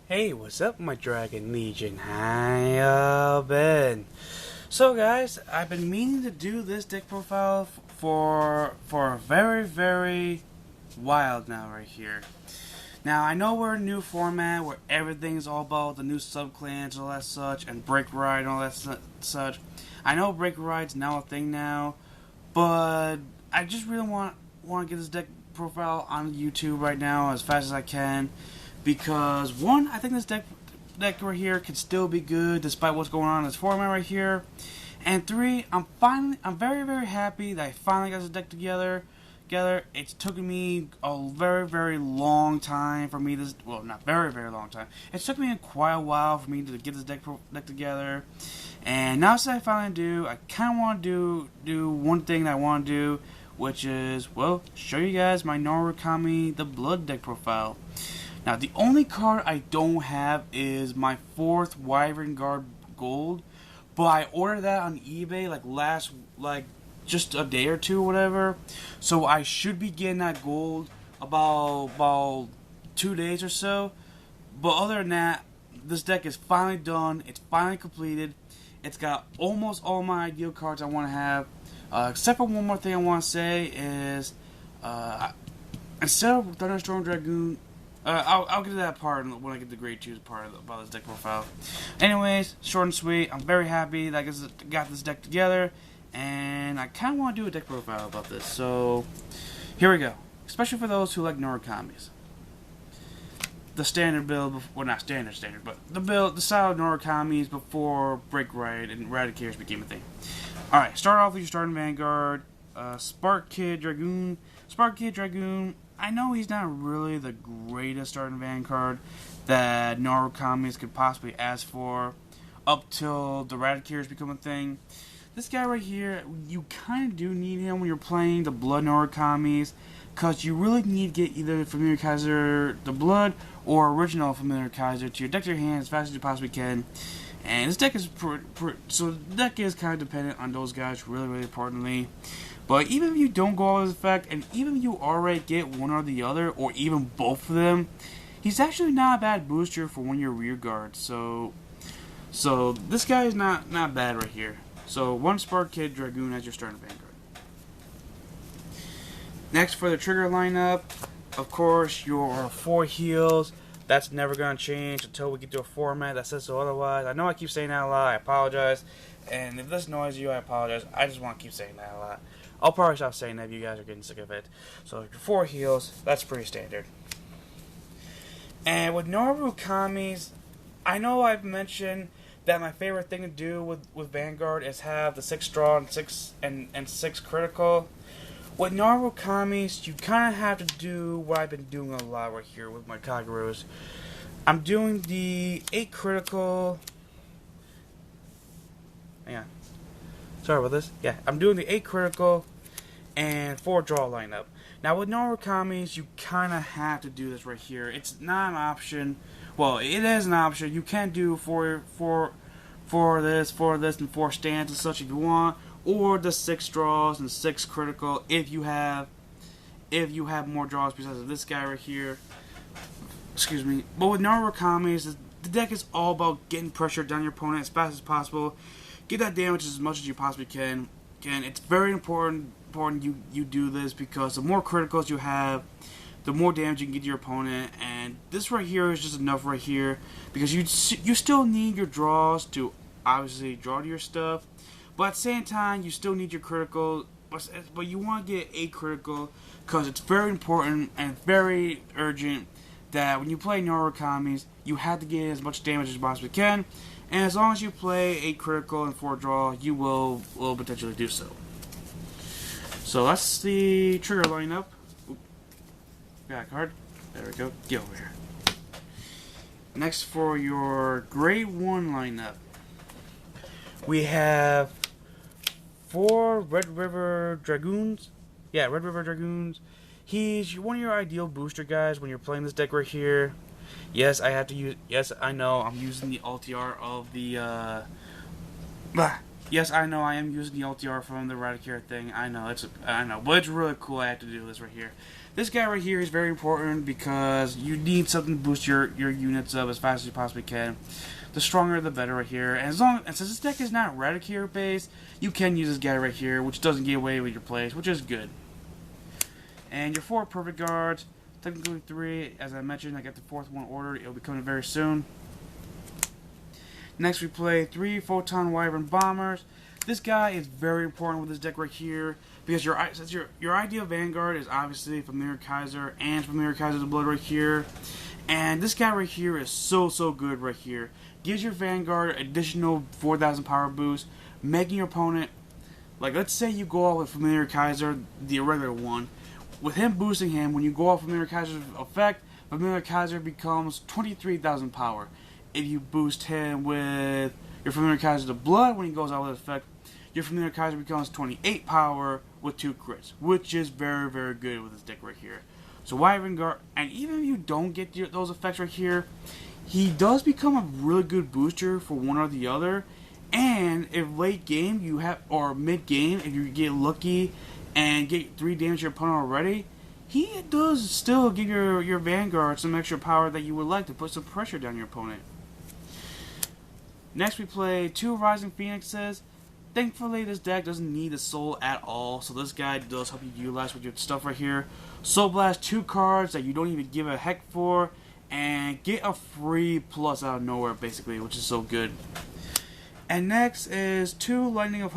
Hey, what's up, my Dragon Legion? How ya been? So, guys, I've been meaning to do this deck profile for a very while now, right here. Now, I know we're in a new format where everything's all about the new sub-clans and all that such, and Break Ride and all that such. I know Break Ride's now a thing now, but I just really want to get this deck profile on YouTube right now as fast as I can. Because one, I think this deck right here can still be good despite what's going on in this format right here. And three, I'm very happy that I finally got this deck together. It's taken me a very long time for me not very long time. It's took me quite a while for me to get this deck together. And now since I finally do, I kind of want to do one thing that I want to do, which is, well, show you guys my Narukami the Blood deck profile. Now, the only card I don't have is my 4th Wyvern Guard Gold, but I ordered that on eBay just a day or two, whatever. So I should be getting that gold about 2 days or so. But other than that, this deck is finally done. It's finally completed. It's got almost all my ideal cards I want to have, except for one more thing I want to say is instead of Thunderstorm Dragoon. I'll get to that part when I get the Great Choose part about this deck profile. Anyways, short and sweet. I'm very happy that I got this deck together, and I kind of want to do a deck profile about this. So, here we go. Especially for those who like Narukamis. The standard build, well, not standard, but the style of Narukami's before Break Ride and Eradicators became a thing. Alright, start off with your starting Vanguard. Spark Kid Dragoon. I know he's not really the greatest starting Vanguard that Narukami's could possibly ask for up till the Eradicators become a thing. This guy right here, you kind of do need him when you're playing the Blood Narukami's, because you really need to get either Familiar Kaiser the Blood or original Familiar Kaiser to your deck to your hand as fast as you possibly can. And this deck is so the deck is kind of dependent on those guys really importantly. But even if you don't go all this effect, and even if you already get one or the other, or even both of them, he's actually not a bad booster for one of your rear guards. So this guy is not bad right here. So one Spark Kid Dragoon as your starting Vanguard. Next for the trigger lineup, of course, your 4 heals. That's never going to change until we get to a format that says so otherwise. I know I keep saying that a lot. I apologize. And if this annoys you, I apologize. I just want to keep saying that a lot. I'll probably stop saying that if you guys are getting sick of it. So, your 4 heals, that's pretty standard. And with Narukami's, I know I've mentioned that my favorite thing to do with Vanguard is have the 6 draw and 6 critical. With Narukami's, you kind of have to do what I've been doing a lot right here with my Kagurus. I'm doing the 8 critical. Hang on. Sorry about this. Yeah, I'm doing the 8 critical and 4 draw lineup. Now with Narukami's, you kind of have to do this right here. It's not an option. Well, it is an option. You can do for this, and 4 stands and such if you want, or the 6 draws and 6 critical if you have more draws besides this guy right here. Excuse me. But with Narukami's, the deck is all about getting pressure down your opponent as fast as possible. Get that damage as much as you possibly can. Again, it's very important you do this, because the more criticals you have, the more damage you can get to your opponent. And this right here is just enough right here, because you still need your draws to obviously draw to your stuff, but at the same time you still need your critical. But you want to get a critical, because it's very important and very urgent that when you play Narukami's, you have to get as much damage as you possibly can. And as long as you play 8 critical and 4 draw, you will potentially do so. So that's the trigger lineup. Oop. Got a card. There we go. Get over here. Next for your grade 1 lineup, we have 4 Red River Dragoons. Yeah, Red River Dragoons. He's one of your ideal booster guys when you're playing this deck right here. Yes, I know, I'm using the LTR of the, Yes, I know I am using the LTR from the Radicare thing. I know, but it's really cool. I have to do this right here. This guy right here is very important because you need something to boost your units up as fast as you possibly can. The stronger, the better right here. And since this deck is not Radicare based, you can use this guy right here, which doesn't get away with your plays, which is good. And your 4 perfect guards, technically 3, as I mentioned. I got the 4th one ordered. It'll be coming very soon. Next we play 3 Photon Wyvern Bombers. This guy is very important with this deck right here because your ideal Vanguard is obviously Familiar Kaiser and Familiar Kaiser's Blood right here. And this guy right here is so good right here. Gives your Vanguard additional 4,000 power boost, making your opponent, like let's say you go off with Familiar Kaiser, the irregular one. With him boosting him, when you go off Familiar Kaiser's effect, Familiar Kaiser becomes 23,000 power. If you boost him with your Familiar Kaiser to Blood when he goes out with effect, your Familiar Kaiser becomes 28 power with 2 crits, which is very good with this deck right here. So Wyvern Guard, and even if you don't get those effects right here, he does become a really good booster for one or the other. And if late game you have, or mid game, if you get lucky and get 3 damage to your opponent already, he does still give your Vanguard some extra power that you would like to put some pressure down your opponent. Next we play 2 Rising Phoenixes. Thankfully this deck doesn't need the soul at all, so this guy does help you utilize with your stuff right here. Soul Blast 2 cards that you don't even give a heck for, and get a free plus out of nowhere basically, which is so good. And next is 2 Lightning of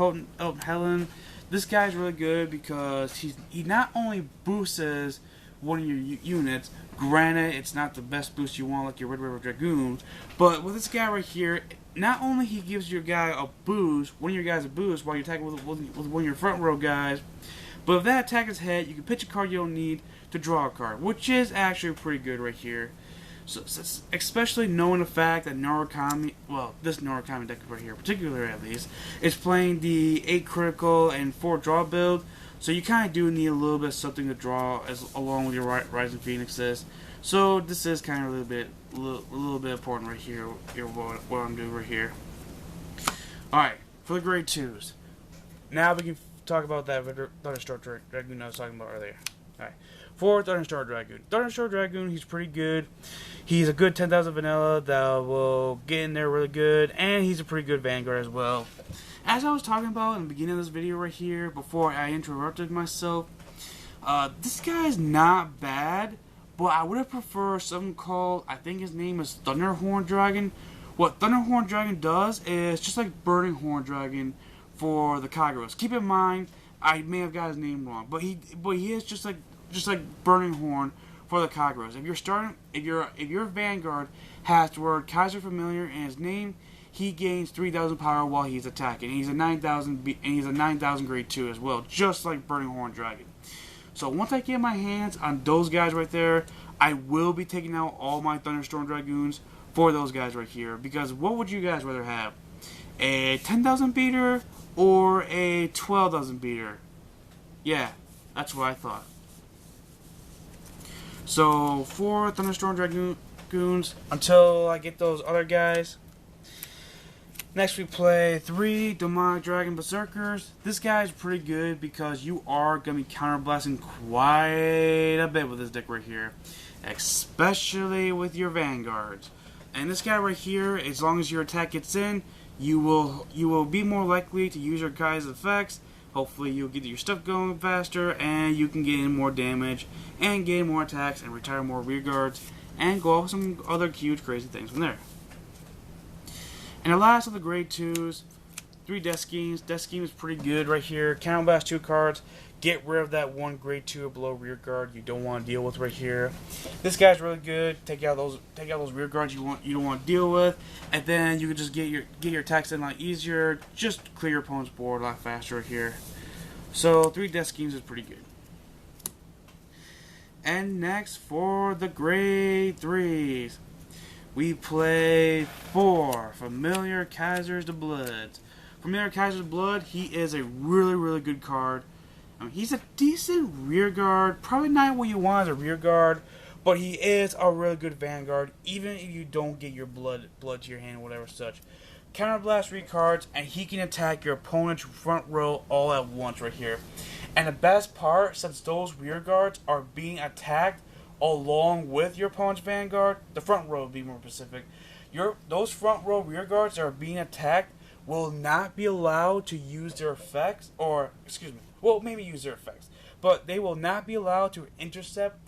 Helen. This guy's really good because he not only boosts one of your units, granted it's not the best boost you want like your Red River Dragoon, but with this guy right here, not only he gives your guy a boost, one of your guys a boost while you're attacking with one of your front row guys, but if that attack is hit, you can pitch a card you don't need to draw a card, which is actually pretty good right here. So especially knowing the fact that Narukami, well, this Narukami deck right here, particularly at least, is playing the 8 critical and 4 draw build, so you kind of do need a little bit of something to draw along with your Rising Phoenixes. So this is kind of a little bit important right here. What I'm doing right here. All right, for the grade 2s. Now we can talk about that Thunderstorm Dragoon I was talking about earlier. All right, for Thunderstorm Dragoon. Thunderstorm Dragoon, he's pretty good. He's a good 10,000 vanilla that will get in there really good, and he's a pretty good Vanguard as well. As I was talking about in the beginning of this video right here, before I interrupted myself, this guy is not bad, but I would have preferred something called, I think his name is Thunderhorn Dragon. What Thunderhorn Dragon does is just like Burning Horn Dragon for the Kagros. Keep in mind, I may have got his name wrong, but he is just like Burning Horn for the Kagros. If your Vanguard has the word Kaiser Familiar in his name, he gains 3,000 power while he's attacking. And he's a 9,000 grade 2 as well, just like Burning Horn Dragon. So once I get my hands on those guys right there, I will be taking out all my Thunderstorm Dragoons for those guys right here. Because what would you guys rather have? A 10,000 beater or a 12,000 beater? Yeah, that's what I thought. So for Thunderstorm Dragoons, until I get those other guys. Next we play 3 Demonic Dragon Berserkers. This guy is pretty good because you are going to be counterblasting quite a bit with this deck right here. Especially with your Vanguards. And this guy right here, as long as your attack gets in, you will be more likely to use your guy's effects. Hopefully you'll get your stuff going faster and you can get in more damage and gain more attacks and retire more rear guards and go off some other huge crazy things from there. And the last of the grade 2s, 3 Death Schemes. Death Scheme is pretty good right here. Counterblast 2 cards. Get rid of that 1 grade 2 or below rear guard you don't want to deal with right here. This guy's really good. Take out those rear guards you don't want to deal with, and then you can just get your attacks in a lot easier. Just clear your opponent's board a lot faster here. So 3 Death Schemes is pretty good. And next for the grade 3s. We play 4 Familiar Kaiser's the Bloods. Familiar Kaiser's Blood, he is a really good card. I mean, he's a decent rear guard, probably not what you want as a rear guard, but he is a really good Vanguard, even if you don't get your blood to your hand or whatever such. counterblast rear cards, and he can attack your opponent's front row all at once right here. And the best part, since those rear guards are being attacked along with your opponent's vanguard, the front row, to be more specific, those front row rear guards that are being attacked will not be allowed to use their effects, or excuse me, well, maybe use their effects, but they will not be allowed to intercept,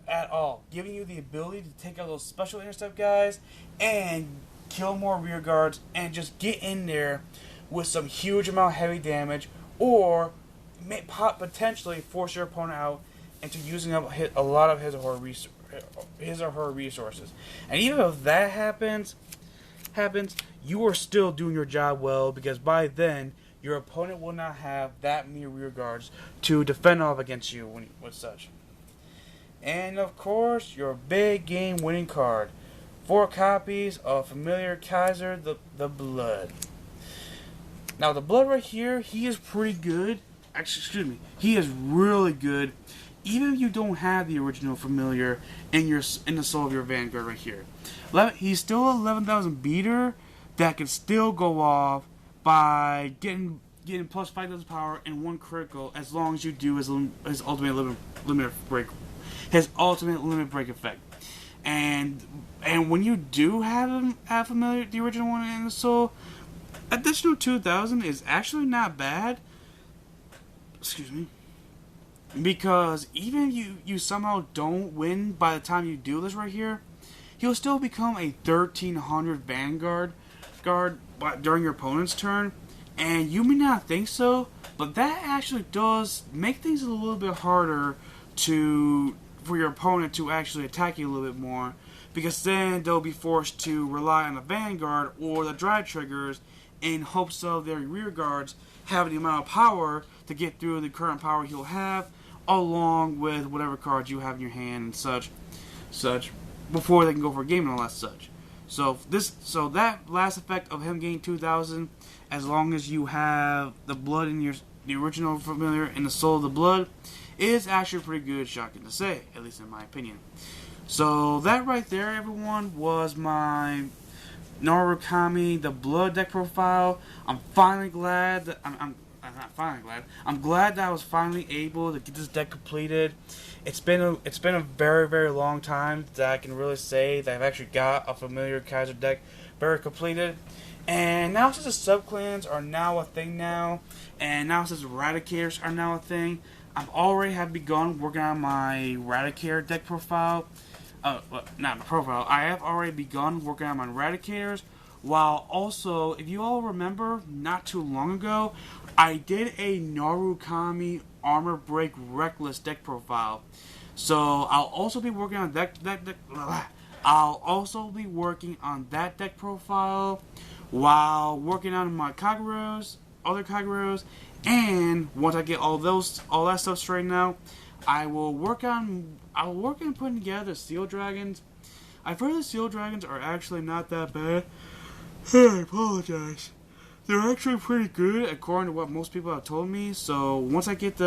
at all, giving you the ability to take out those special intercept guys and kill more rear guards and just get in there with some huge amount of heavy damage, or potentially force your opponent out into using up a lot of his or her resources. And even if that happens, you are still doing your job well, because by then your opponent will not have that many rear guards to defend off against you with such. And of course, your big game winning card. 4 copies of Familiar Kaiser, the Blood. Now the Blood right here, he is pretty good. Actually, excuse me, he is really good. Even if you don't have the original Familiar in the soul of your Vanguard right here. He's still an 11,000 beater that can still go off by getting plus 5,000 power and 1 critical, as long as you do his ultimate limit break. His ultimate limit break effect. And when you do have Familiar, the original one in the soul, additional 2,000 is actually not bad. Excuse me. Because even if you somehow don't win by the time you do this right here, he'll still become a 1,300 Vanguard guard during your opponent's turn. And you may not think so, but that actually does make things a little bit harder for your opponent to actually attack you a little bit more, because then they'll be forced to rely on the Vanguard or the drive triggers in hopes of their rear guards having the amount of power to get through the current power he'll have, along with whatever cards you have in your hand and such, before they can go for a game and all that such. So that last effect of him gaining 2,000, as long as you have the blood in the original Familiar in the soul of the Blood, is actually pretty good, shocking to say, at least in my opinion. So that right there, everyone, was my Narukami, the Blood deck profile. I'm finally glad that I'm glad that I was finally able to get this deck completed. It's been a very, very long time that I can really say that I've actually got a Familiar Kaiser deck very completed. And now since the sub-clans are now a thing now, and now since Eradicators are now a thing, I've already begun working on my Eradicator deck profile. Not my profile. I have already begun working on my Eradicators, while also, if you all remember, not too long ago, I did a Narukami Armor Break Reckless deck profile. So I'll also be working on I'll also be working on that deck profile while working on my Kageros, other Kageros, and once I get all that stuff straightened out, I'll work on putting together Steel Dragons. I've heard the Steel Dragons are actually not that bad. I apologize. They're actually pretty good according to what most people have told me. So once I get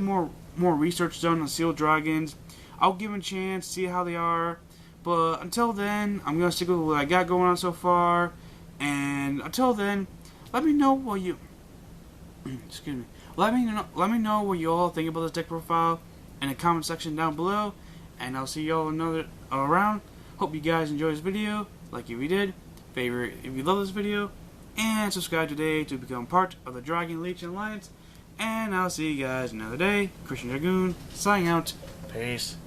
more research done on Steel Dragons, I'll give them a chance, see how they are. But until then, I'm gonna stick with what I got going on so far. And until then, let me know what you excuse me. Let me know what you all think about this deck profile in the comment section down below. And I'll see you all around. Hope you guys enjoyed this video. Like if you did, favorite if you love this video, and subscribe today to become part of the Dragon Legion Alliance. And I'll see you guys another day. Christian Dragoon, signing out. Peace.